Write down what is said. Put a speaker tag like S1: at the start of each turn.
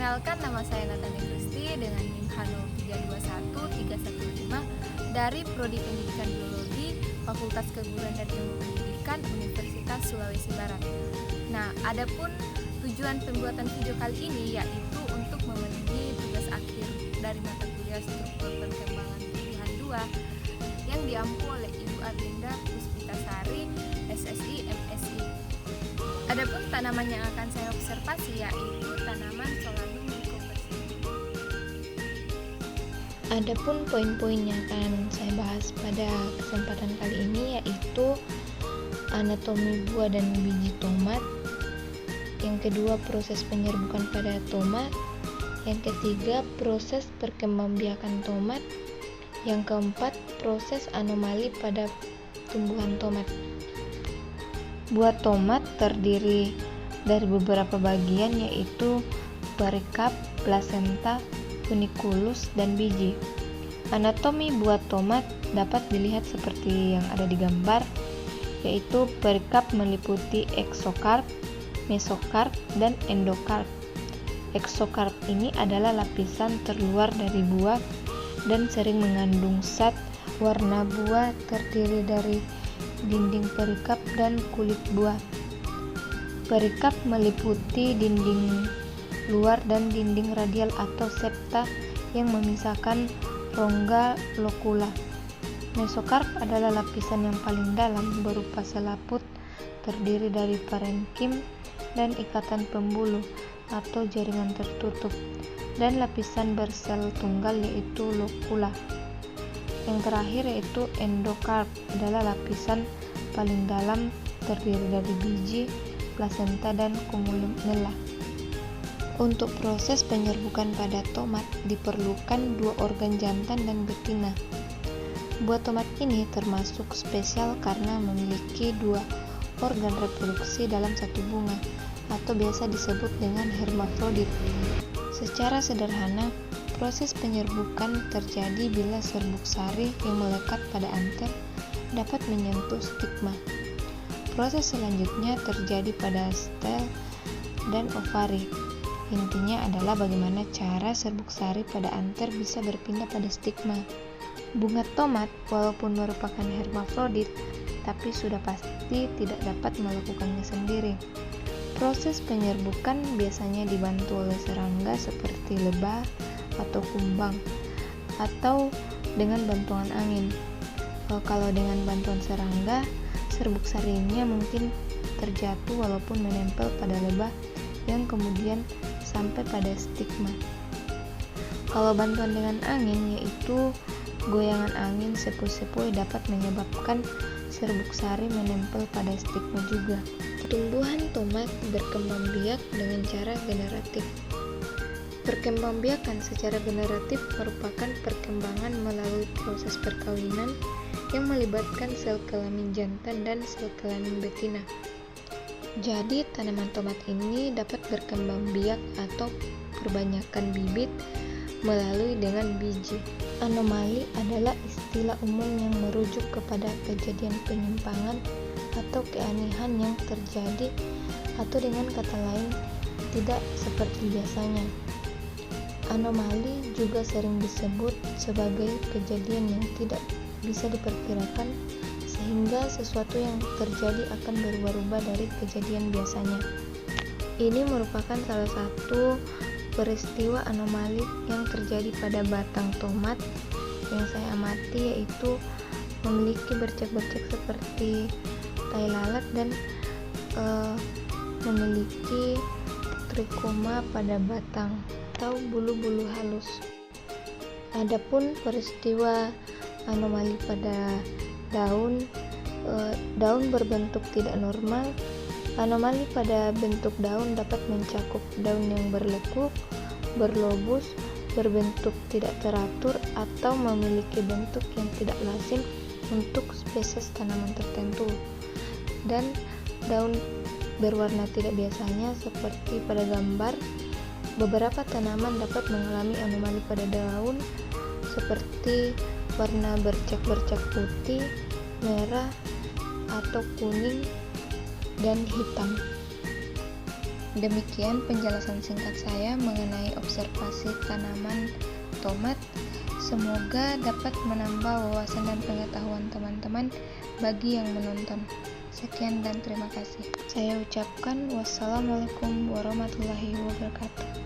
S1: Perkenalkan, nama saya Natani Kristi dengan NIM H0321315 dari Prodi Pendidikan Biologi Fakultas Keguruan dan Ilmu Pendidikan Universitas Sulawesi Barat. Nah, adapun tujuan pembuatan video kali ini yaitu untuk memenuhi tugas akhir dari mata kuliah struktur perkembangan tumbuhan 2 yang diampu oleh Ibu Arlinda Puspitasari, SSI, MSI. Adapun tanaman yang akan saya observasi yaitu tanaman Solanum lycopersicum.
S2: Adapun poin-poin yang akan saya bahas pada kesempatan kali ini yaitu anatomi buah dan biji tomat. Yang kedua, proses penyerbukan pada tomat. Yang ketiga, proses perkembangbiakan tomat. Yang keempat, proses anomali pada tumbuhan tomat. Buah tomat terdiri dari beberapa bagian yaitu perikarp, plasenta, funiculus, dan biji. Anatomi buah tomat dapat dilihat seperti yang ada di gambar, yaitu perikarp meliputi eksokarp, mesokarp, dan endokarp. Eksokarp ini adalah lapisan terluar dari buah dan sering mengandung zat warna buah terdiri dari dinding perikarp dan kulit buah. Perikarp meliputi dinding luar dan dinding radial atau septa yang memisahkan rongga lokula. Mesokarp adalah lapisan yang paling dalam berupa selaput terdiri dari parenkim dan ikatan pembuluh atau jaringan tertutup, dan lapisan bersel tunggal yaitu lokula. Yang terakhir yaitu endokarp adalah lapisan paling dalam terdiri dari biji, plasenta, dan cumulella. Untuk proses penyerbukan pada tomat diperlukan dua organ jantan dan betina. Buah tomat ini termasuk spesial karena memiliki dua organ reproduksi dalam satu bunga atau biasa disebut dengan hermafrodit. Secara sederhana, proses penyerbukan terjadi bila serbuk sari yang melekat pada anter dapat menyentuh stigma. Proses selanjutnya terjadi pada stel dan ovari. Intinya adalah bagaimana cara serbuk sari pada anter bisa berpindah pada stigma. Bunga tomat walaupun merupakan hermafrodit, tapi sudah pasti tidak dapat melakukannya sendiri. Proses penyerbukan biasanya dibantu oleh serangga seperti lebah atau kumbang, atau dengan bantuan angin. Kalau dengan bantuan serangga, serbuk sarinya mungkin terjatuh walaupun menempel pada lebah yang kemudian sampai pada stigma. Kalau bantuan dengan angin, yaitu goyangan angin sepoi-sepoi dapat menyebabkan serbuk sari menempel pada stigma juga. Tumbuhan tomat berkembang biak dengan cara generatif. Perkembangbiakan secara generatif merupakan perkembangan melalui proses perkawinan yang melibatkan sel kelamin jantan dan sel kelamin betina. Jadi, tanaman tomat ini dapat berkembang biak atau perbanyakan bibit melalui dengan biji. Anomali adalah istilah umum yang merujuk kepada kejadian penyimpangan atau keanehan yang terjadi, atau dengan kata lain, tidak seperti biasanya. Anomali juga sering disebut sebagai kejadian yang tidak bisa diperkirakan, sehingga sesuatu yang terjadi akan berubah-ubah dari kejadian biasanya. Ini merupakan salah satu peristiwa anomali yang terjadi pada batang tomat yang saya amati, yaitu memiliki bercak-bercak seperti tai lalat dan memiliki trikoma pada batang atau bulu-bulu halus. Adapun peristiwa anomali pada daun berbentuk tidak normal. Anomali pada bentuk daun dapat mencakup daun yang berlekuk, berlobus, berbentuk tidak teratur, atau memiliki bentuk yang tidak lazim untuk spesies tanaman tertentu. Dan daun berwarna tidak biasanya seperti pada gambar. Beberapa tanaman dapat mengalami anomali pada daun seperti warna bercak-bercak putih, merah, atau kuning dan hitam. Demikian penjelasan singkat saya mengenai observasi tanaman tomat. Semoga dapat menambah wawasan dan pengetahuan teman-teman bagi yang menonton. Sekian dan terima kasih. Saya ucapkan wassalamualaikum warahmatullahi wabarakatuh.